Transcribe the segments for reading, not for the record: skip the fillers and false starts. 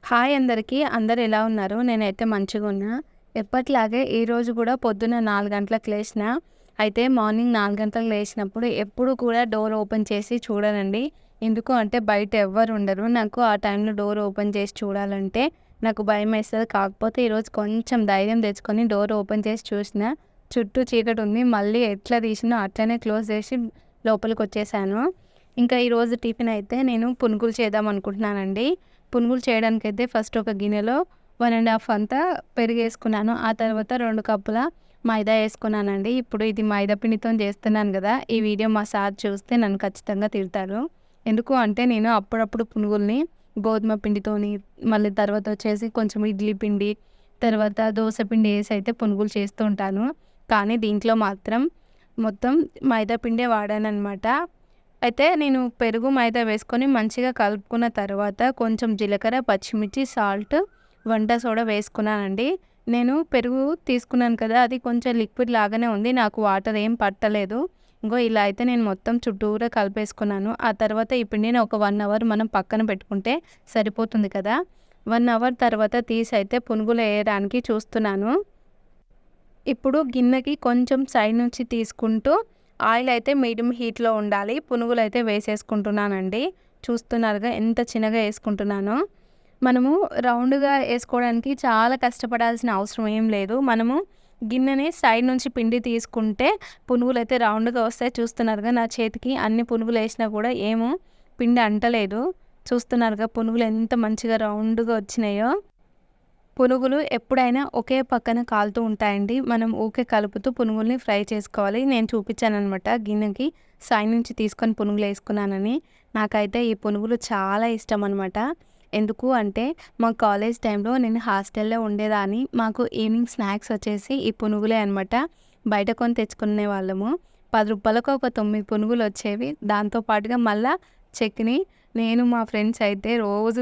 Hi అందరికీ. అందరూ ఎలా ఉన్నారు? నేనైతే మంచిగున్నా. ఎప్పటిలాగే ఈరోజు కూడా పొద్దున్న 4 గంటలకు లేసినా. అయితే మార్నింగ్ 4 గంటలకు లేచినప్పుడు ఎప్పుడు కూడా డోర్ ఓపెన్ చేసి చూడనండి. ఎందుకు అంటే బయట ఎవ్వరు ఉండరు. నాకు ఆ టైంలో డోర్ ఓపెన్ చేసి చూడాలంటే నాకు భయమేస్తది. కాకపోతే ఈరోజు కొంచెం ధైర్యం తెచ్చుకొని డోర్ ఓపెన్ చేసి చూసినా. చుట్టూ చీకటుంది. మళ్ళీ ఎట్లా తీసినో అట్లనే క్లోజ్ చేసి లోపలికొచ్చేసాను. ఇంకా ఈరోజు టిఫిన్ అయితే నేను పునుగులు చేద్దాం అనుకుంటున్నానండి. పునుగులు చేయడానికైతే ఫస్ట్ ఒక గిన్నెలో 1 ½ అంతా పెరుగేసుకున్నాను. ఆ తర్వాత 2 కప్పుల మైదా ఏసుకున్నానండి. ఇప్పుడు ఇది మైదా పిండితోని చేస్తున్నాను గదా! ఈ వీడియో మా సార్ చూస్తే నన్ను ఖచ్చితంగా తిడతారు. ఎందుకు అంటే నేను అప్పుడప్పుడు పునుగుల్ని గోధుమ పిండితోని, మళ్ళీ తర్వాత వచ్చేసి కొంచెం ఇడ్లీ పిండి, తర్వాత దోస పిండి ఏసి అయితే పునుగులు చేస్తూ ఉంటాను. కానీ దీంట్లో మాత్రం మొత్తం మైదా పిండే వాడాననమాట. అయితే నేను పెరుగు, మైదా వేసుకొని మంచిగా కలుపుకున్న తర్వాత కొంచెం జీలకర్ర, పచ్చిమిర్చి, సాల్ట్, వంట సోడా వేసుకున్నానండి. నేను పెరుగు తీసుకున్నాను కదా! అది కొంచెం లిక్విడ్ లాగానే ఉంది. నాకు వాటర్ ఏం పట్టలేదు. ఇంగో ఇలా అయితే నేను మొత్తం చుట్టూరా కలిపేసుకున్నాను. ఆ తర్వాత ఈ పిండిని ఒక 1 అవర్ మనం పక్కన పెట్టుకుంటే సరిపోతుంది కదా! 1 అవర్ తర్వాత తీసి అయితే పునుగులు ఏయడానికి చూస్తున్నాను. ఇప్పుడు గిన్నెకి కొంచెం సైడ్ నుంచి తీసుకుంటూ ఆయిల్ అయితే మీడియం హీట్‌లో ఉండాలి. పునుగులైతే వేసేసుకుంటున్నానండి. చూస్తున్నారుగా ఎంత చిన్నగా ఏసుకుంటున్నానో. మనము రౌండ్‌గా ఏసుకోవడానికి చాలా కష్టపడాల్సిన అవసరం ఏం లేదు. మనము గిన్నెని సైడ్ నుంచి పిండి తీసుకుంటే పునుగులైతే రౌండ్‌గా వస్తాయి. చూస్తున్నారుగా నా చేతికి అన్ని పునుగులేసినా కూడా ఏమో పిండి అంటలేదు. చూస్తున్నారుగా పునుగులు ఎంత మంచిగా రౌండ్‌గా వచ్చినాయో. పునుగులు ఎప్పుడైనా ఒకే పక్కన కాలుతూ ఉంటాయండి. మనం ఊకే కలుపుతూ పునుగుల్ని ఫ్రై చేసుకోవాలి. నేను చూపించాననమాట గిన్నెకి సైడ్ నుంచి తీసుకొని పునుగులేసుకున్నానని. నాకైతే ఈ పునుగులు చాలా ఇష్టమనమాట. ఎందుకు అంటే మా కాలేజ్ టైంలో నేను హాస్టల్‌లో ఉండేదాన్ని. మాకు ఈవినింగ్ స్నాక్స్ వచ్చేసి ఈ పునుగులే అనమాట. బయట కొని తెచ్చుకునేవాళ్ళము. రూ. 10కి ఒక 9 పునుగులొచ్చేవి. దాంతో పాటుగా మళ్ళా చట్నీ. నేను మా ఫ్రెండ్స్ అయితే రోజు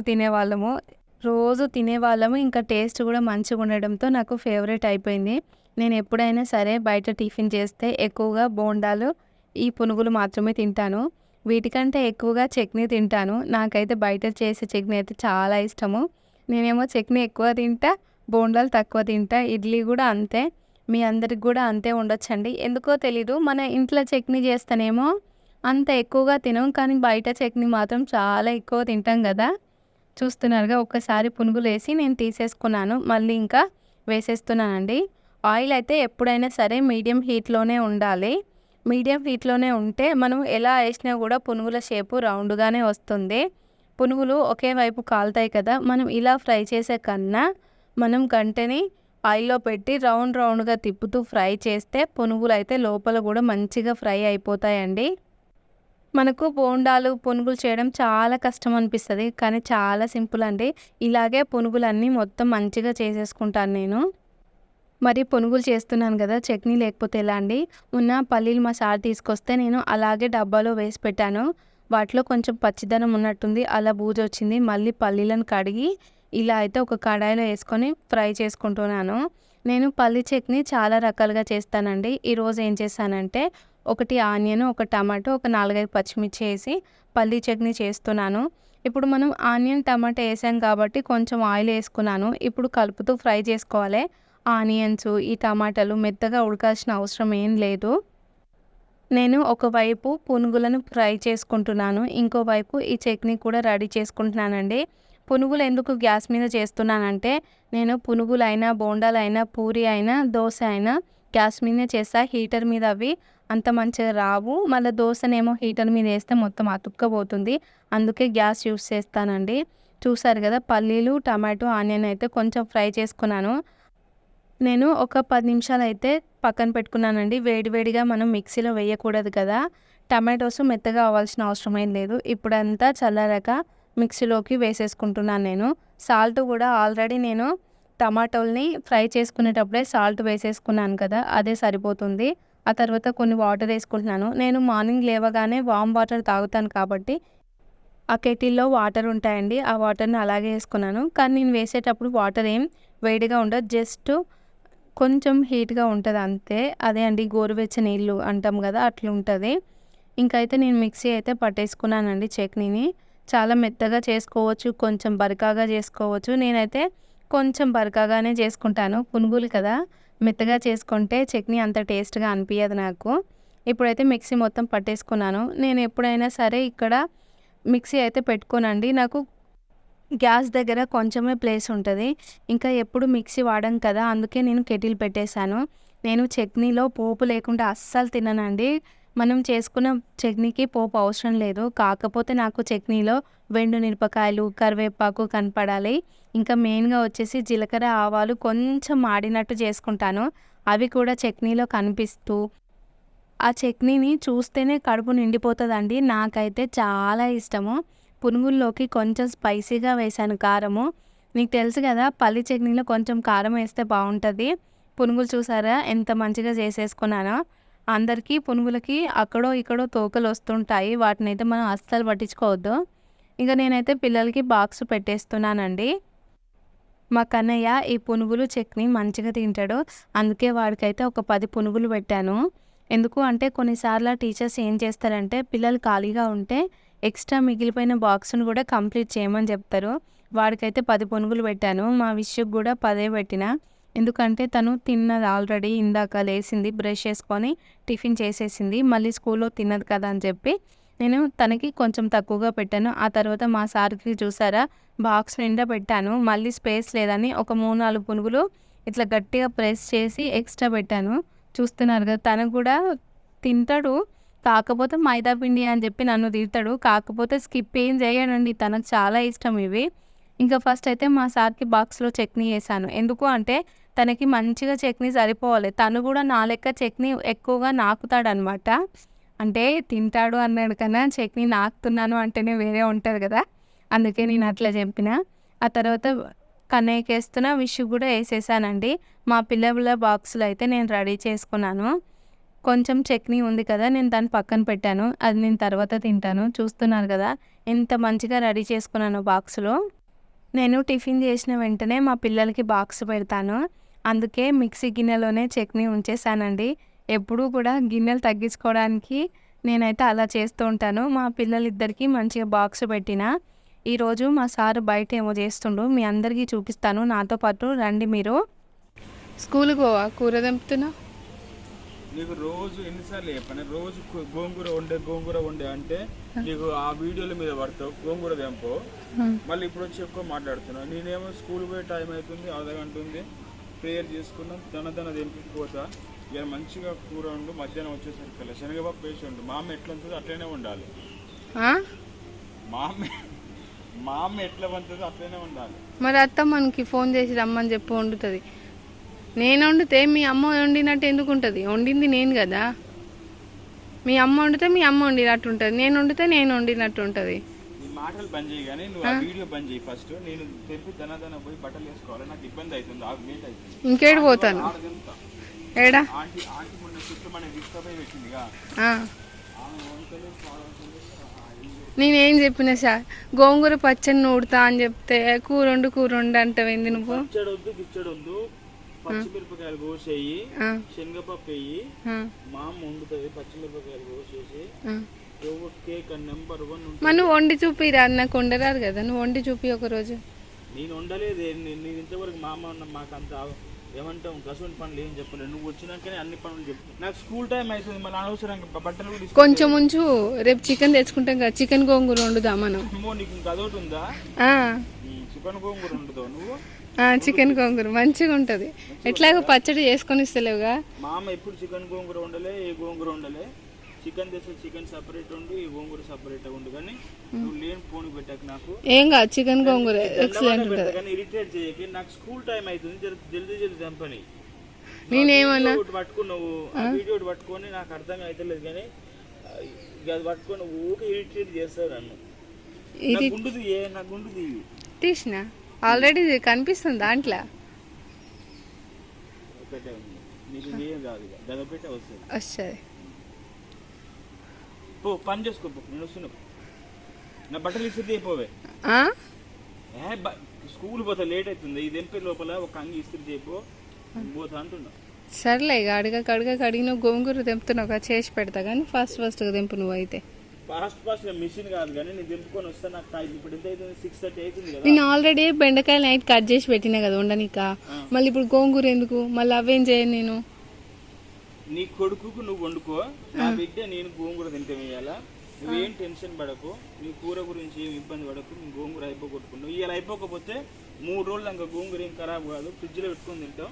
తినేవాళ్ళము. ఇంకా టేస్ట్ కూడా మంచిగుండడంతో నాకు ఫేవరెట్ అయిపోయింది. నేను ఎప్పుడైనా సరే బయట టిఫిన్ చేస్తే ఎక్కువగా బోండాలు, ఈ పునుగులు మాత్రమే తింటాను. వీటికంటే ఎక్కువగా చట్నీ తింటాను. నాకైతే బయట చేసే చట్నీ అయితే చాలా ఇష్టము. నేనేమో చట్నీ ఎక్కువ తింటా, బోండాలు తక్కువ తింటా. ఇడ్లీ కూడా అంతే. మీ అందరికి కూడా అంతే ఉండొచ్చండి. ఎందుకో తెలీదు మన ఇంట్లో చట్నీ చేస్తేనేమో అంత ఎక్కువగా తినం. కానీ బయట చట్నీ మాత్రం చాలా ఎక్కువ తింటాం గదా! చూస్తున్నారుగా ఒక్కసారి పునుగులేసి నేను తీసేసుకున్నాను. మళ్ళీ ఇంకా వేసేస్తున్నానండి. ఆయిల్ అయితే ఎప్పుడైనా సరే మీడియం హీట్‌లోనే ఉండాలి. మీడియం హీట్‌లోనే ఉంటే మనం ఎలా ఏసినా గూడా పునుగుల షేపు రౌండ్‌గానే వస్తుంది. పునుగులు ఒకే వైపు కాలుతాయి కదా! మనం ఇలా ఫ్రై చేసే కన్నా మనం గంటెని ఆయిల్‌లో పెట్టి రౌండ్‌గా తిప్పుతూ ఫ్రై చేస్తే పునుగులైతే లోపల గూడా మంచిగా ఫ్రై అయిపోతాయండి. మనకు బోండాలు, పునుగులు చేయడం చాలా కష్టం అనిపిస్తది. కానీ చాలా సింపుల్ అండి. ఇలాగే పునుగులన్నీ మొత్తం మంచిగా చేసేసుకుంటాను నేను. మరి పునుగులు చేస్తున్నాను గదా! చట్నీ లేకపోతే ఎలా అండి? మొన్న పల్లీలు మా సార్ తీసుకొస్తే నేను అలాగే డబ్బాలో వేసి పెట్టాను. వాటిలో కొంచెం పచ్చిదనం ఉన్నట్టుంది. అలా బూజొచ్చింది. మళ్ళీ పల్లీలను కడిగి ఇలా అయితే ఒక కడాయిలో యేసుకొని ఫ్రై చేసుకుంటున్నాను. నేను పల్లీ చట్నీ చాలా రకాలుగా చేస్తానండి. ఈరోజు ఏం చేశానంటే ఒకటి ఆనియన్, ఒక టమాటో, ఒక 4, 5 పచ్చిమిర్చి ఏసి పల్లీ చట్నీ చేస్తున్నాను. ఇప్పుడు మనం ఆనియన్, టమాటా ఏసాం కాబట్టి కొంచెం ఆయిల్ యేసుకున్నాను. ఇప్పుడు కలుపుతూ ఫ్రై చేసుకోవాలి. ఆనియన్స్, ఈ టమాటాలు మెత్తగా ఉడకాల్సిన అవసరం ఏం లేదు. నేను ఒకవైపు పునుగులను ఫ్రై చేసుకుంటున్నాను. ఇంకోవైపు ఈ చట్నీ కూడా రెడీ చేసుకుంటున్నానండి. పునుగులు ఎందుకు గ్యాస్ మీద చేస్తున్నానంటే, నేను పునుగులైనా, బోండాలైనా, పూరి అయినా, దోస అయినా గ్యాస్ మీదనే చేస్తా. హీటర్ మీద అవి అంత మంచిగా రావు. మళ్ళా దోసనేమో హీటర్ మీద ఏస్తే మొత్తం అతుక్కపోతుంది. అందుకే గ్యాస్ యూజ్ చేస్తానండి. చూసారు గదా! పల్లీలు, టమాటో, ఆనియన్ అయితే కొంచెం ఫ్రై చేసుకున్నాను. నేను ఒక 10 నిమిషాలైతే పక్కన పెట్టుకున్నానండి. వేడిగా మనం మిక్సీలో వేయకూడదు కదా! టమాటోస్ మెత్తగా అవ్వాల్సిన అవసరం ఏం లేదు. ఇప్పుడంతా చల్లారాక మిక్సీలోకి వేసేసుకుంటున్నాను నేను. సాల్ట్ కూడా ఆల్రెడీ నేను టమాటోల్ని ఫ్రై చేసుకునేటప్పుడే సాల్ట్ వేసేసుకున్నాను కదా! అదే సరిపోతుంది. ఆ తర్వాత కొన్ని వాటర్ ఏసుకుంటున్నాను. నేను మార్నింగ్ లేవగానే వామ్ వాటర్ తాగుతాను కాబట్టి ఆ కెటిల్‌లో వాటర్ ఉంటాయండి. ఆ వాటర్‌ని అలాగే ఏసుకున్నాను. కానీ నేను వేసేటప్పుడు వాటర్ ఏం వేడిగా ఉండదు. జస్ట్ కొంచెం హీట్‌గా ఉంటది అంతే. అదే అండి గోరువెచ్చని నీళ్ళు అంటాం గదా! అట్లుంటది. ఇంకైతే నేను మిక్సీ అయితే పట్టేసుకున్నానండి చట్నీని. చాలా మెత్తగా చేసుకోవచ్చు, కొంచెం బరకగా చేసుకోవచ్చు. నేనైతే కొంచెం బరకగానే చేసుకుంటాను. పునుగులు కదా! మెత్తగా చేసుకుంటే చట్నీ అంత టేస్ట్‌గా అనిపియదు నాకు. ఇప్పుడైతే మిక్సీ మొత్తం పట్టేసుకున్నాను. నేను ఎప్పుడైనా సరే ఇక్కడ మిక్సీ అయితే పెట్టుకోనండి. నాకు గ్యాస్ దగ్గర కొంచెమే ప్లేస్ ఉంటది. ఇంకా ఎప్పుడు మిక్సీ వాడను కదా! అందుకే నేను కెటిల్ పెట్టేశాను. నేను చట్నీలో పోపు లేకుండా అస్సలు తిననండి. మనం చేసుకున్న చట్నీకి పోపు అవసరం లేదు. కాకపోతే నాకు చట్నీలో మిరపకాయలు, కరివేపాకు కనపడాలి. ఇంకా మెయిన్‌గా వచ్చేసి జీలకర్ర, ఆవాలు కొంచెం మాడినట్టు చేసుకుంటాను. అవి కూడా చట్నీలో కనిపిస్తూ ఆ చట్నీని చూస్తేనే కడుపు నిండిపోతదండి. నాకైతే చాలా ఇష్టము. పునుగుల్లోకి కొంచెం స్పైసీగా వేశాను కారము. నీకు తెలుసు గదా! పల్లి చట్నీలో కొంచెం కారం వేస్తే బావుంటది. పునుగులు చూసారా ఎంత మంచిగా చేసేసుకున్నానో. అందరికీ పునుగులకి అక్కడో, ఇక్కడో తోకలొస్తుంటాయి. వాటినైతే మనం అస్సలు పట్టించుకోవద్దు. ఇంక నేనైతే పిల్లలకి బాక్స్ పెట్టేస్తున్నానండి. మా కన్నయ్య ఈ పునుగులు, చట్నీ మంచిగా తింటాడు. అందుకే వాడికైతే ఒక 10 పునుగులు పెట్టాను. ఎందుకు అంటే కొన్నిసార్లు టీచర్స్ ఏం చేస్తారంటే పిల్లలు ఖాళీగా ఉంటే ఎక్స్ట్రా మిగిలిపోయిన బాక్స్‌ను కూడా కంప్లీట్ చేయమని చెప్తారు. వాడికైతే 10 పునుగులు పెట్టాను. మా విష్యుకి కూడా 10 పెట్టిన. ఎందుకంటే తను తిన్నది ఆల్రెడీ ఇందాక లేసింది, బ్రష్ చేసుకొని టిఫిన్ చేసేసింది. మళ్ళీ స్కూల్‌లో తినదు కదా అని చెప్పి నేను తనకి కొంచెం తక్కువగా పెట్టాను. ఆ తర్వాత మా సార్‌కి చూసారా బాక్స్ నిండా పెట్టాను. మళ్ళీ స్పేస్ లేదని ఒక 3, 4 పునుగులు ఇట్లా గట్టిగా ప్రెస్ చేసి ఎక్స్ట్రా పెట్టాను. చూస్తున్నారు కదా! తను కూడా తింటాడు. కాకపోతే మైదా పిండి అని చెప్పి నన్ను తిడతాడు. కాకపోతే స్కిప్ ఏం చేయడండి. తనకు చాలా ఇష్టం ఇవి. ఇంకా ఫస్ట్ అయితే మా సార్‌కి బాక్స్‌లో చట్నీ ఏసాను. ఎందుకు అంటే తనకి మంచిగా చట్నీ సరిపోవాలి. తను కూడా నా లెక్క చట్నీ ఎక్కువగా నాకుతాడనమాట. అంటే తింటాడు అన్నాడు కన్నా చట్నీ నాకుతున్నాను అంటేనే వేరే ఉంటది కదా! అందుకే నేను అట్లా చెప్పిన. ఆ తర్వాత కన్నయ్యకేస్తున్న, విష్‌కి కూడా ఏసేసానండి. మా పిల్లల బాక్స్‌లో అయితే నేను రెడీ చేసుకున్నాను. కొంచెం చట్నీ ఉంది కదా! నేను దాన్ని పక్కన పెట్టాను. అది నేను తర్వాత తింటాను. చూస్తున్నారు కదా! ఎంత మంచిగా రెడీ చేసుకున్నానో బాక్స్‌లో. నేను టిఫిన్ చేసిన వెంటనే మా పిల్లలకి బాక్స్ పెడతాను. అందుకే మిక్సీ గిన్నెలోనే చట్నీ ఉంచేసానండి. ఎప్పుడూ కూడా గిన్నెలు తగ్గించుకోవడానికి నేనైతే అలా చేస్తూ ఉంటాను. మా పిల్లలిద్దరికీ మంచిగా బాక్స్ పెట్టిన. ఈరోజు మా సారు బయటేమో చేస్తుండు. మీ అందరికీ చూపిస్తాను. నాతో పాటు రండి మీరు. స్కూల్‌కి పోవా? కూర తెంపుతున్నావు? నీకు రోజు ఎన్నిసార్లు చెప్పాను రోజు గోంగూర వండే అంటే నీకు ఆ వీడియోల మీద పడతావు గోంగూర తెంపో మళ్ళీ ఇప్పుడు వచ్చి ఎక్కువ మాట్లాడుతున్నావు. నేనేమో స్కూల్ పోయే టైం అవుతుంది, అర్ధగంట ఉంది, ప్రేయర్ చేసుకున్నాం, దన తెంపిపోతా. ఇక మంచిగా కూర ఉండు, మధ్యాహ్నం వచ్చేసరికి శనగపప్పు వేసి ఉండు. మా అమ్మ ఎట్లా ఉంటుందో అట్లనే ఉండాలి. మా అమ్మ ఎట్లా వంతుందో అట్లనే ఉండాలి. మరి అత్త మనకి ఫోన్ చేసి రమ్మని చెప్పి వండుతుంది. నేను వండితే మీ అమ్మ వండినట్టు ఎందుకు ఉంటుంది? వండింది నేను కదా. మీ అమ్మ వండితే మీ అమ్మ వండినట్టు ఉంటుంది, నేను వండితే నేను వండినట్టు ఉంటుంది. మాటలు బంద్ చేయి కానీ నువ్వు ఆ వీడియో బంద్ చేయి ఫస్ట్. నేను తెంపి దన పోయి బట్టలు వేసుకోవాలి, నాకు ఇబ్బంది అవుతుంది, ఆకు లేట్ అవుతుంది. ఇంకేడు పోతాను? ఏడా ఆంటీ మొన్న చుట్టూ మనకి తీసుకుపోయి పెట్టిందిగా. నేనేం చెప్పినా సార్ గోంగూర పచ్చడి నూడుతా అని చెప్తే కూర వండు అంటావేంది నువ్వు? గిచ్చడొద్దు పచ్చిమిరపకాయలు కోసేయి, శనగపప్పు వేయి, మా అమ్మ వండుతుంది. పచ్చిమిరపకాయలు కోసేసి కేక్ నెంబర్ 1 ఉంటుంది. నువ్వు వండి చూపిరా, నాకు వండరాదు కదా. నువ్వు వండి చూపి ఒకరోజు. నేను వండలేదు, నేను ఇంతవరకు మా అమ్మ మాకు అంత ఏమంటాం కసువంటి పనులు ఏం చెప్పలేదు. నువ్వు వచ్చినాకనే అన్ని పనులు చెప్పు. నాకు స్కూల్ టైం అవుతుంది, మళ్ళీ అనవసరంగా బట్టలు కూడా కొంచెం ఉంచు. రేపు చికెన్ తెచ్చుకుంటాం కదా, చికెన్ గోంగూర వండుదా మనం. నీకు ఇంకా అదొకటి ఉందా? చికెన్ గోంగూర వండుతావు నువ్వు? చికెన్ గోంగూర మంచిగా ఉంటది. ఎట్లాగో పచ్చడి చేసుకొని ఇస్తలేవుగా. మా అమ్మ ఎప్పుడు చికెన్ గోంగూర వండలే, ఏ గోంగూర వండలే. చికెన్ తెస్తే చికెన్ సపరేట్ ఉండు, ఈ గోంగూర సపరేట్ ఉండు. కానీ నువ్వు లేని ఫోన్ పెట్టాక నాకు ఏం కాదు, చికెన్ గోంగూర ఎక్సలెంట్ ఉంటుంది. కానీ ఇరిటేట్ చేయకి, నాకు స్కూల్ టైం అవుతుంది, జల్దీ తెంపని. నేనేమన్నా పట్టుకున్నావు ఆ వీడియో పట్టుకొని నాకు అర్థం అవుతలేదు కానీ అది పట్టుకొని ఊకే ఇరిటేట్ చేస్తావు నన్ను. నాకు గుండుది తీసిన ఆల్రెడీ కనిపిస్తుంది దాంట్లో. పెట్టే ఉంది నీకు ఏం కాదు, గదపెట్టే వస్తుంది. పో పని చేసుకో, నేను వస్తున్నా. నా బట్టలు ఇస్తుంది అయిపోవే. స్కూల్ పోతా లేట్ అవుతుంది, ఇది ఎంపీ లోపల ఒక అంగి ఇస్త్రీ చేయపో పోతా అంటున్నా. సర్లే ఇక అడగక అడిగిన గోంగూర తెంపుతున్నావు కదా, చేసి పెడతా కానీ ఫస్ట్గా తెంపు నువ్వు అయితే. ఫాస్ట్ మిషన్ కాదు కానీ నేను దింపుకొని వస్తే నాకు టైం ఇప్పుడు ఎంత అవుతుంది 6:30 అవుతుంది కదా. నేను ఆల్రెడీ బెండకాయ నైట్ కట్ చేసి పెట్టినా కదా ఉండనిక, మళ్ళీ ఇప్పుడు గోంగూర ఎందుకు, మళ్ళీ అవేం చేయను నేను. నీ కొడుకుకు నువ్వు వండుకో, నా బిడ్డ నేను గోంగూర తింటే వేయాలా. నువ్వేం టెన్షన్ పడకు, నీ కూర గురించి ఏం ఇబ్బంది పడకు. నీ గోంగూర అయిపోగొట్టుకున్నావు. ఇవాళ అయిపోకపోతే 3 రోజులు ఇంకా గోంగూర ఏం ఖరాబ్ కాదు, ఫ్రిడ్జ్లో పెట్టుకొని తింటావు.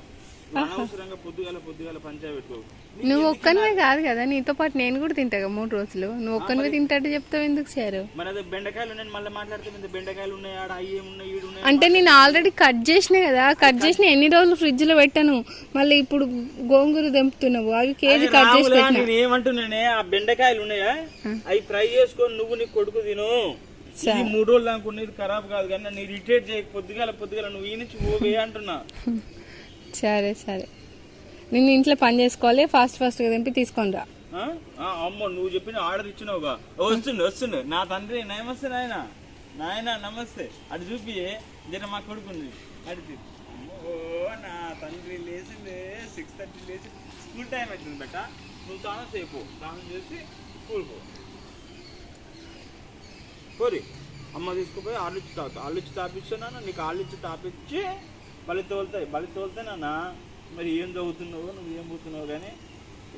అనవసరంగా పొద్దుగాల పంచాయతీ పెట్టుకోవు. నువ్వు ఒక్కనివే కాదు కదా, నీతో పాటు నేను కూడా తింటా 3 రోజులు. నువ్వు ఒక్కనివే తింటాడు చెప్తావు ఎందుకు సార్? మరి అదే బెండకాయలు ఉన్నాయి మళ్ళీ మాట్లాడితే బెండకాయలు ఉన్నాయి, ఆడ అవి ఏమున్నాయి ఈడు ఉన్నాయి అంటే నేను ఆల్రెడీ కట్ చేసినా కదా, కట్ చేసిన ఎన్ని రోజులు ఫ్రిడ్జ్ లో పెట్టాను, మళ్ళీ ఇప్పుడు గోంగూర తెంపుతున్నావు. అవి కేజీ కట్ చేసి పెట్టినా. నేను ఏమంటున్నానే, ఆ బెండకాయలు ఉన్నాయా అవి ఫ్రై చేసుకొని నువ్వు నీ కొడుకు తిను. ఇది 3 రోజులు దాకా ఇది ఖరాబ్ కాదు కానీ నీ రిటైర్ చేయ పొద్దుగాల నువ్వు ఈ నుంచి పోవే అంటున్నా. సరే సరే, నేను ఇంట్లో పని చేసుకోవాలి, ఫాస్ట్ గా తెంపి తీసుకొని రా. అమ్మో నువ్వు చెప్పిన ఆర్డర్ ఇచ్చినావుగా. వస్తుండు నా తండ్రి. నమస్తే నాయన నమస్తే. అటు చూపి జర మా కొడుకుంది అడిగి. ఓ నా తండ్రి లేచిందే 6:30 లేచి స్కూల్ టైం అవుతుంది బెట్ట. నువ్వు స్నానం చేసి స్కూల్ పోరి. అమ్మ తీసుకుపోయి ఆలుచ్చి తాపిస్తున్నాను నీకు. ఆలుచ్చి తాపించి బలి తోలుతాయి మరి ఏం చదువుతున్నావు నువ్వు ఏం పోతున్నావు కానీ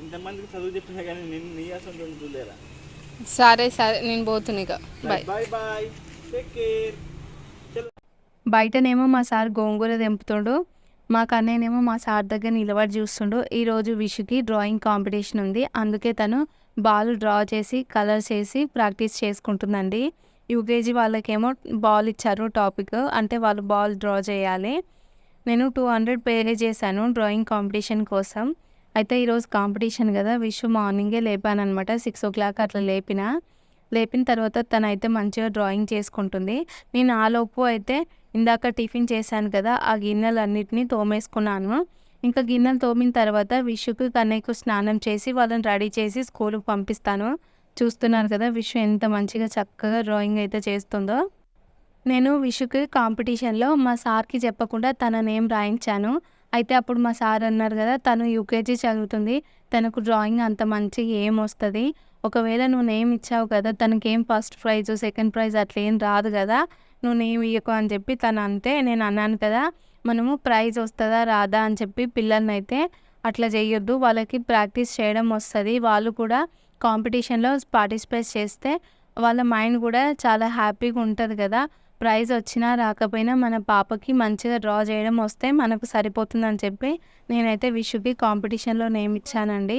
ఇంతమందికి చదువు చెప్పినా కానీ నేను నీ అసలు చదువుతుందేరా. సరే నేను పోతున్నా. Bye take care. బయటనేమో మా సార్ గోంగూర తెంపుతాడు, మా కన్నయ్యనేమో మా సార్ దగ్గర నిలబడి చూస్తుండు. ఈరోజు విషుకి డ్రాయింగ్ కాంపిటీషన్ ఉంది, అందుకే తను బాల్ డ్రా చేసి కలర్స్ వేసి ప్రాక్టీస్ చేసుకుంటుందండి. యూకేజీ వాళ్ళకేమో బాల్ ఇచ్చారు టాపిక్, అంటే వాళ్ళు బాల్ డ్రా చేయాలి. నేను 200 పే చేశాను డ్రాయింగ్ కాంపిటీషన్ కోసం. అయితే ఈరోజు కాంపిటీషన్ కదా, విషు మార్నింగే లేపానమాట. 6 o'clock అట్లా లేపిన తర్వాత తనైతే మంచిగా డ్రాయింగ్ చేసుకుంటుంది. నేను ఆలోపు అయితే ఇందాక టిఫిన్ చేశాను కదా, ఆ గిన్నెలన్నిటినీ తోమేసుకున్నాను. ఇంకా గిన్నెలు తోమిన తర్వాత విషుకు కన్నయ్యకు స్నానం చేసి వాళ్ళని రెడీ చేసి స్కూల్కి పంపిస్తాను. చూస్తున్నారు కదా విషు ఎంత మంచిగా చక్కగా డ్రాయింగ్ అయితే చేస్తుందో. నేను విషుకి కాంపిటీషన్లో మా సార్కి చెప్పకుండా తన నేమ్ రాయించాను. అయితే అప్పుడు మా సార్ అన్నారు కదా, తను యూకేజీ చదువుతుంది, తనకు డ్రాయింగ్ అంత మంచిగా ఏం వస్తుంది, ఒకవేళ నువ్వు నేమ్ ఇచ్చావు కదా, తనకేం ఫస్ట్ ప్రైజ్ సెకండ్ ప్రైజ్ అట్లా ఏం రాదు కదా, నువ్వు నేమ్ ఇయ్యకు అని చెప్పి తను అంతే. నేను అన్నాను కదా, మనము ప్రైజ్ వస్తుందా రాదా అని చెప్పి పిల్లల్ని అయితే అట్లా చేయొద్దు, వాళ్ళకి ప్రాక్టీస్ చేయడం వస్తుంది, వాళ్ళు కూడా కాంపిటీషన్లో పార్టిసిపేట్ చేస్తే వాళ్ళ మైండ్ కూడా చాలా హ్యాపీగా ఉంటుంది కదా, ప్రైజ్ వచ్చినా రాకపోయినా మన పాపకి మంచిగా డ్రా చేయడం వస్తే మనకు సరిపోతుందని చెప్పి నేనైతే విషుకి కాంపిటీషన్లో నేమ్ ఇచ్చానండి.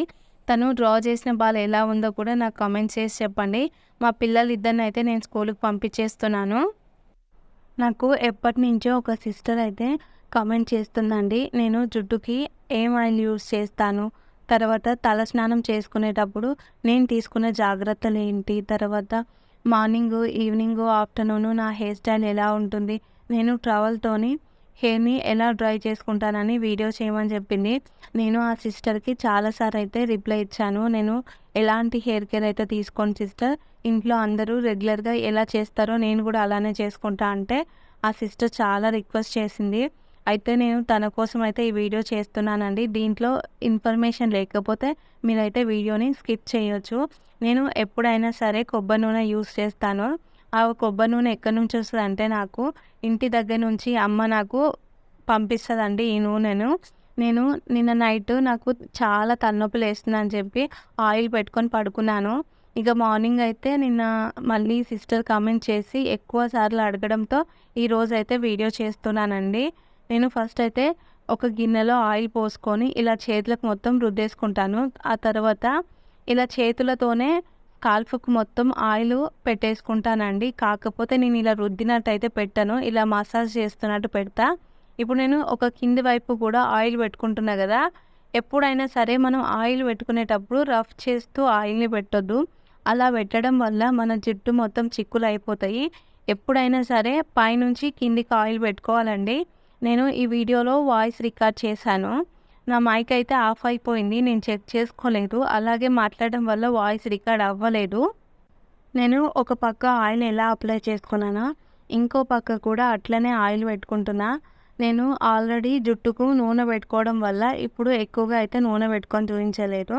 తను డ్రా చేసిన బాల్ ఎలా ఉందో కూడా నాకు కామెంట్ చేసి చెప్పండి. మా పిల్లలిద్దరిని అయితే నేను స్కూల్కి పంపించేస్తున్నాను. నాకు ఎప్పటి నుంచో ఒక సిస్టర్ అయితే కామెంట్ చేస్తుందండి, నేను జుట్టుకి ఏం ఆయిల్ యూస్ చేస్తాను, తర్వాత తల స్నానం చేసుకునేటప్పుడు నేను తీసుకునే జాగ్రత్తలు ఏంటి, తర్వాత మార్నింగ్ ఈవినింగ్ ఆఫ్టర్నూన్ నా హెయిర్ స్టైల్ ఎలా ఉంటుంది, నేను ట్రవల్తోని హెయిర్ని ఎలా డ్రై చేసుకుంటానని వీడియో చేయమని చెప్పింది. నేను ఆ సిస్టర్కి చాలాసార్లు అయితే రిప్లై ఇచ్చాను, నేను ఎలాంటి హెయిర్ కేర్ అయితే తీసుకోండి సిస్టర్, ఇంట్లో అందరూ రెగ్యులర్గా ఎలా చేస్తారో నేను కూడా అలానే చేసుకుంటా అంటే ఆ సిస్టర్ చాలా రిక్వెస్ట్ చేసింది. అయితే నేను తన కోసం అయితే ఈ వీడియో చేస్తున్నానండి. దీంట్లో ఇన్ఫర్మేషన్ లేకపోతే మీరైతే వీడియోని స్కిప్ చేయొచ్చు. నేను ఎప్పుడైనా సరే కొబ్బరి నూనె యూస్ చేస్తాను. ఆ కొబ్బరి నూనె ఎక్కడి నుంచి వస్తుంది అంటే నాకు ఇంటి దగ్గర నుంచి అమ్మ నాకు పంపిస్తుందండి ఈ నూనెను. నేను నిన్న నైట్ నాకు చాలా తలనొప్పులు వేస్తుందని చెప్పి ఆయిల్ పెట్టుకొని పడుకున్నాను. ఇక మార్నింగ్ అయితే నిన్న మళ్ళీ సిస్టర్ కామెంట్ చేసి ఎక్కువ సార్లు అడగడంతో ఈరోజు అయితే వీడియో చేస్తున్నానండి. నేను ఫస్ట్ అయితే ఒక గిన్నెలో ఆయిల్ పోసుకొని ఇలా చేతులకు మొత్తం రుద్దేసుకుంటాను. ఆ తర్వాత ఇలా చేతులతోనే కాల్పుకు మొత్తం ఆయిల్ పెట్టేసుకుంటానండి. కాకపోతే నేను ఇలా రుద్దినట్టయితే పెట్టను, ఇలా మసాజ్ చేస్తున్నట్టు పెడతా. ఇప్పుడు నేను ఒక కింది వైపు కూడా ఆయిల్ పెట్టుకుంటున్నా కదా, ఎప్పుడైనా సరే మనం ఆయిల్ పెట్టుకునేటప్పుడు రఫ్ చేస్తూ ఆయిల్ని పెట్టొద్దు. అలా పెట్టడం వల్ల మన జుట్టు మొత్తం చిక్కులు అయిపోతాయి. ఎప్పుడైనా సరే పైనుంచి కిందికి ఆయిల్ పెట్టుకోవాలండి. నేను ఈ వీడియోలో వాయిస్ రికార్డ్ చేశాను, నా మైక్ అయితే ఆఫ్ అయిపోయింది, నేను చెక్ చేసుకోలేదు, అలాగే మాట్లాడడం వల్ల వాయిస్ రికార్డ్ అవ్వలేదు. నేను ఒక పక్క ఆయిల్ ఎలా అప్లై చేసుకున్నానో ఇంకో పక్క కూడా అట్లనే ఆయిల్ పెట్టుకుంటున్నా. నేను ఆల్రెడీ జుట్టుకు నూనె పెట్టుకోవడం వల్ల ఇప్పుడు ఎక్కువగా అయితే నూనె పెట్టుకొని చూపించలేదు.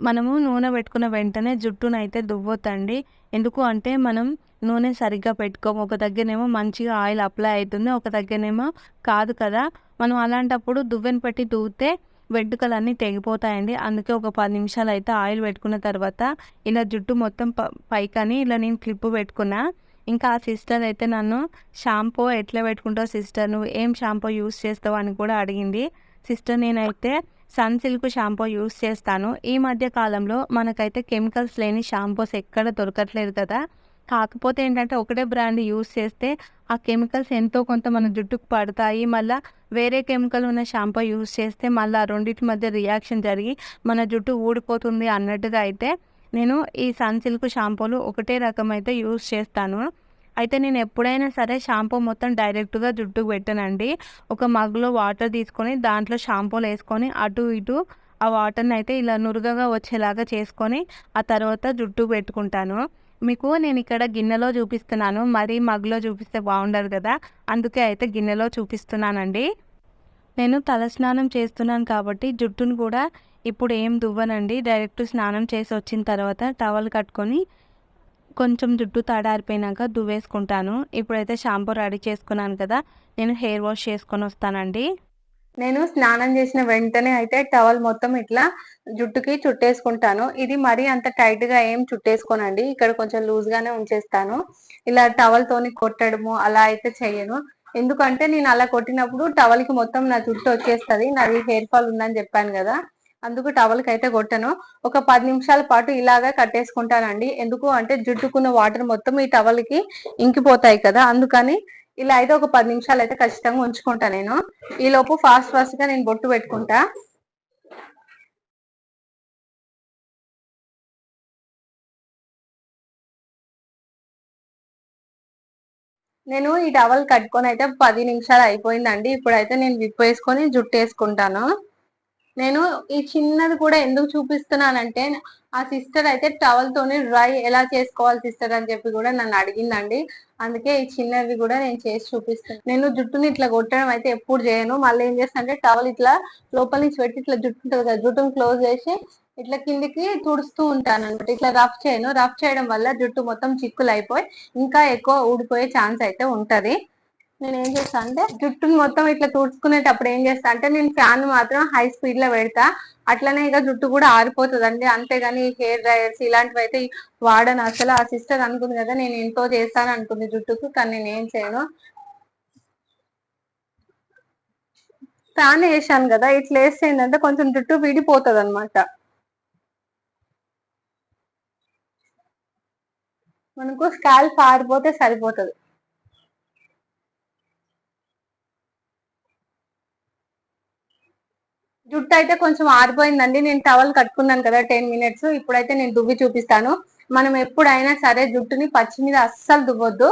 మనము నూనె పెట్టుకున్న వెంటనే జుట్టునైతే దువ్వొద్దండి. ఎందుకు అంటే మనం నూనె సరిగ్గా పెట్టుకోము. ఒక దగ్గరనేమో మంచిగా ఆయిల్ అప్లై అయితుంది. ఒక దగ్గరనేమో కాదు కదా! మనం అలాంటప్పుడు దువ్వెన పెట్టి దువ్వితే వెంట్రుకలన్నీ తెగిపోతాయండి. అందుకే ఒక 10 నిమిషాలయితే ఆయిల్ పెట్టుకున్న తర్వాత ఇలా జుట్టు మొత్తం పైకని ఇలా నేను క్లిప్ పెట్టుకున్నా. ఇంకా ఆ సిస్టర్ అయితే నన్ను షాంపూ ఎట్లా పెట్టుకుంటావు సిస్టర్? నువ్వు ఏం షాంపూ యూజ్ చేస్తావు అని కూడా అడిగింది. సిస్టర్ నేనైతే సన్ సిల్క్ షాంపూ యూజ్ చేస్తాను. ఈ మధ్య కాలంలో మనకైతే కెమికల్స్ లేని షాంపూస్ ఎక్కడ దొరకట్లేదు కదా! కాకపోతే ఏంటంటే ఒకటే బ్రాండ్ యూజ్ చేస్తే ఆ కెమికల్స్ ఎంతో కొంత మన జుట్టుకు పడతాయి. మళ్ళా వేరే కెమికల్ ఉన్న షాంపూ యూజ్ చేస్తే మళ్ళా ఆ రెండిటి మధ్య రియాక్షన్ జరిగి మన జుట్టు ఊడిపోతుంది అన్నట్టుగా అయితే నేను ఈ సన్ సిల్క్ షాంపూలు ఒకటే రకమైతే యూజ్ చేస్తాను. అయితే నేను ఎప్పుడైనా సరే షాంపూ మొత్తం డైరెక్ట్‌గా జుట్టుకు పెట్టనండి. ఒక మగ్‌లో వాటర్ తీసుకొని దాంట్లో షాంపూలేసుకొని అటు ఇటు ఆ వాటర్‌నయితే ఇలా నురగగా వచ్చేలాగా చేసుకొని ఆ తర్వాత జుట్టుకు పెట్టుకుంటాను. మీకు నేనిక్కడ గిన్నెలో చూపిస్తున్నాను. మరీ మగ్‌లో చూపిస్తే బాగుండదు కదా! అందుకే అయితే గిన్నెలో చూపిస్తున్నానండి. నేను తలస్నానం చేస్తున్నాను కాబట్టి జుట్టును కూడా ఇప్పుడు ఏం దువ్వనండి. డైరెక్ట్ స్నానం చేసొచ్చిన తర్వాత టవల్ కట్టుకొని కొంచెం జుట్టు తడారిపోయినాక దువ్వేసుకుంటాను. ఇప్పుడైతే షాంపూ రెడీ చేసుకున్నాను కదా! నేను హెయిర్ వాష్ చేసుకొనొస్తానండి. నేను స్నానం చేసిన వెంటనే అయితే టవల్ మొత్తం ఇట్లా జుట్టుకి చుట్టేసుకుంటాను. ఇది మరీ అంత టైట్‌గా ఏం చుట్టేసుకోనండి. ఇక్కడ కొంచెం లూజ్‌గానే ఉంచేస్తాను. ఇలా టవల్‌తోని కొట్టడము అలా అయితే చెయ్యను. ఎందుకంటే నేను అలా కొట్టినప్పుడు టవల్‌కి మొత్తం నా జుట్టు వచ్చేస్తది. నాది హెయిర్ ఫాల్ ఉందని చెప్పాను గదా! అందుకు టవల్‌కైతే కొట్టను. ఒక 10 నిమిషాల పాటు ఇలాగే కట్టేసుకుంటానండి. ఎందుకు అంటే జుట్టుకున్న వాటర్ మొత్తం ఈ టవల్‌కి ఇంకిపోతాయి కదా! అందుకని ఇలా అయితే ఒక 10 నిమిషాలయితే ఖచ్చితంగా ఉంచుకుంటా నేను. ఈలోపు ఫాస్ట్‌గా నేను బొట్టు పెట్టుకుంటా. నేను ఈ టవల్ కట్టుకొనయితే 10 నిమిషాలు అయిపోయిందండి. ఇప్పుడైతే నేను విప్పేసుకొని జుట్టేసుకుంటాను. నేను ఈ చిన్నది కూడా ఎందుకు చూపిస్తున్నానంటే, ఆ సిస్టర్ అయితే టవల్‌తోని డ్రై ఎలా చేసుకోవాలి సిస్టర్ అని చెప్పి కూడా నన్ను అడిగిందండి. అందుకే ఈ చిన్నవి కూడా నేను చేసి చూపిస్తున్నా. నేను జుట్టుని ఇట్లా కొట్టడం అయితే ఎప్పుడు చేయను. మళ్ళీ ఏం చేస్తా అంటే టవల్ ఇట్లా లోపల నుంచి పెట్టి ఇట్లా జుట్టు ఉంటది కదా! జుట్టుని క్లోజ్ చేసి ఇట్లా కిందికి తుడుస్తూ ఉంటానన్నమాట. ఇట్లా రఫ్ చేయను. రఫ్ చేయడం వల్ల జుట్టు మొత్తం చిక్కులయిపోయి ఇంకా ఎక్కువ ఊడిపోయే ఛాన్స్ అయితే ఉంటది. నేనేం చేస్తా అంటే జుట్టుని మొత్తం ఇట్లా తుడుచుకునేటప్పుడు ఏం చేస్తా అంటే నేను ఫ్యాన్ మాత్రం హై స్పీడ్ లో పెడతా. అట్లనే ఇక జుట్టు కూడా ఆరిపోతదండి. అంతేగాని హెయిర్ డ్రైయర్స్ ఇలాంటివి అయితే వాడను అసలు. ఆ సిస్టర్ అనుకుంది కదా నేను ఎంతో చేస్తాను అనుకుంది జుట్టుకు, కానీ నేనేం చేయను. ఫ్యాన్ వేసాను కదా, ఇట్లా వేస్తే ఏంటంటే కొంచెం జుట్టు విడిపోతది అనమాట. మనకు స్కాల్ప్ ఆరిపోతే సరిపోతది. జుట్టు అయితే కొంచెం ఆరిపోయిందండి. నేను టవల్ కట్టుకున్నాను కదా 10 మినిట్స్. ఇప్పుడైతే నేను దువ్వి చూపిస్తాను. మనం ఎప్పుడైనా సరే జుట్టుని పచ్చి మీద అస్సలు దువ్వొద్దు.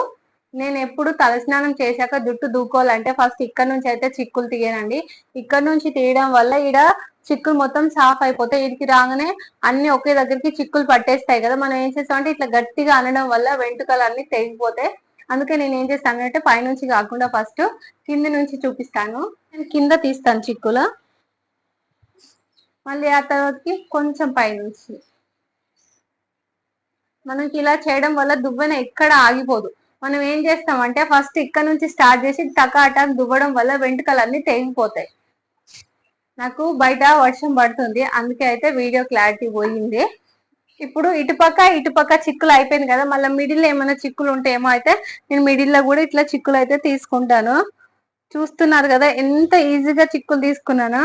నేను ఎప్పుడు తలస్నానం చేశాక జుట్టు దువ్వుకోవాలంటే ఫస్ట్ ఇక్కడ నుంచి అయితే చిక్కులు తీయనండి. ఇక్కడ నుంచి తీయడం వల్ల ఈడ చిక్కులు మొత్తం సాఫ్ అయిపోతాయి. ఈడికి రాగానే అన్ని ఒకే దగ్గరికి చిక్కులు పట్టేస్తాయి కదా! మనం ఏం చేస్తామంటే ఇట్లా గట్టిగా అనడం వల్ల వెంట్రుకలు అన్ని తెగిపోతాయి. అందుకే నేను ఏం చేస్తానంటే పైనుంచి కాకుండా ఫస్ట్ కింది నుంచి చూపిస్తాను. నేను కింద తీస్తాను చిక్కులు. మళ్ళీ ఆ తర్వాతకి కొంచెం పైనుంచి మనకి ఇలా చేయడం వల్ల దువ్వెన ఎక్కడ ఆగిపోదు. మనం ఏం చేస్తామంటే ఫస్ట్ ఇక్కడ నుంచి స్టార్ట్ చేసి టకా దువ్వడం వల్ల వెంట్రుకలన్నీ తెగిపోతాయి. నాకు బయట వర్షం పడుతుంది, అందుకే అయితే వీడియో క్లారిటీ పోయింది. ఇప్పుడు ఇటుపక్క చిక్కులు అయిపోయింది కదా, మళ్ళీ మిడిల్ ఏమైనా చిక్కులు ఉంటేమో అయితే నేను మిడిల్ లో కూడా ఇట్లా చిక్కులు అయితే తీసుకుంటాను. చూస్తున్నారు కదా ఎంత ఈజీగా చిక్కులు తీసుకున్నాను.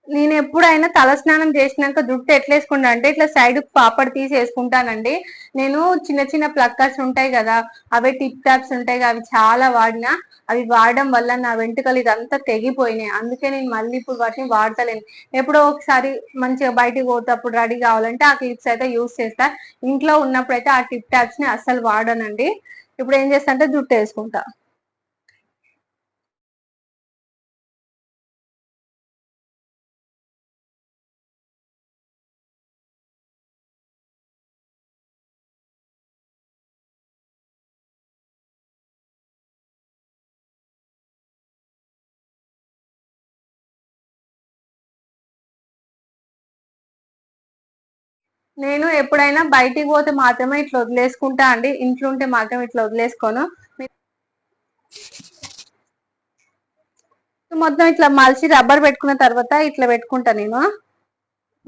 నేను ఎప్పుడైనా తలస్నానం చేసినాక జుట్టు ఎట్లేసుకుంటా అంటే ఇట్లా సైడ్ పాపడి తీసి వేసుకుంటానండి. నేను చిన్న చిన్న ప్లక్కర్స్ ఉంటాయి కదా, అవే టిప్ టాప్స్ ఉంటాయి కదా, అవి చాలా వాడినా. అవి వాడడం వల్ల నా వెంట్రుకలు ఇదంతా తెగిపోయినాయి. అందుకే నేను మళ్ళీ ఇప్పుడు వాటిని వాడతలేను. ఎప్పుడో ఒకసారి మంచిగా బయటికి పోతేప్పుడు రెడీ కావాలంటే ఆ క్లిప్స్ అయితే యూస్ చేస్తా. ఇంట్లో ఉన్నప్పుడు అయితే ఆ టిప్ టాప్స్ ని అస్సలు వాడనండి. ఇప్పుడు ఏం చేస్తా అంటే జుట్టు వేసుకుంటా. నేను ఎప్పుడైనా బయటికి పోతే మాత్రమే ఇట్లా వదిలేసుకుంటా అండి, ఇంట్లో ఉంటే మాత్రం ఇట్లా వదిలేసుకోను. మొత్తం ఇట్లా మలిచి రబ్బర్ పెట్టుకున్న తర్వాత ఇట్లా పెట్టుకుంటా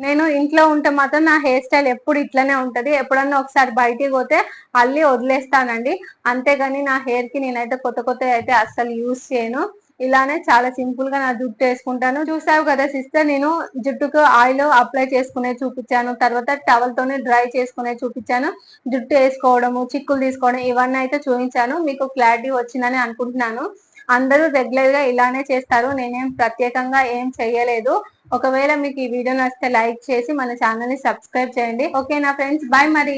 నేను ఇంట్లో ఉంటే మాత్రం నా హెయిర్ స్టైల్ ఎప్పుడు ఇట్లనే ఉంటది. ఎప్పుడన్నా ఒకసారి బయటికి పోతే అల్లి వదిలేస్తానండి, అంతేగాని నా హెయిర్ కి నేనైతే కొత్త అయితే అస్సలు యూజ్ చేయను. ఇలానే చాలా సింపుల్ గా నా జుట్టు వేసుకుంటాను. చూసావు కదా సిస్టర్, నేను జుట్టుకు ఆయిల్ అప్లై చేసుకునే చూపించాను, తర్వాత టవల్ తోనే డ్రై చేసుకునే చూపించాను, జుట్టు వేసుకోవడము, చిక్కులు తీసుకోవడం ఇవన్నీ అయితే చూపించాను. మీకు క్లారిటీ వచ్చిందని అనుకుంటున్నాను. అందరూ రెగ్యులర్ గా ఇలానే చేస్తారు, నేనేం ప్రత్యేకంగా ఏం చెయ్యలేదు. ఒకవేళ మీకు ఈ వీడియో నచ్చితే లైక్ చేసి మన ఛానల్ ని సబ్స్క్రైబ్ చేయండి. ఓకేనా ఫ్రెండ్స్, బాయ్ మరి.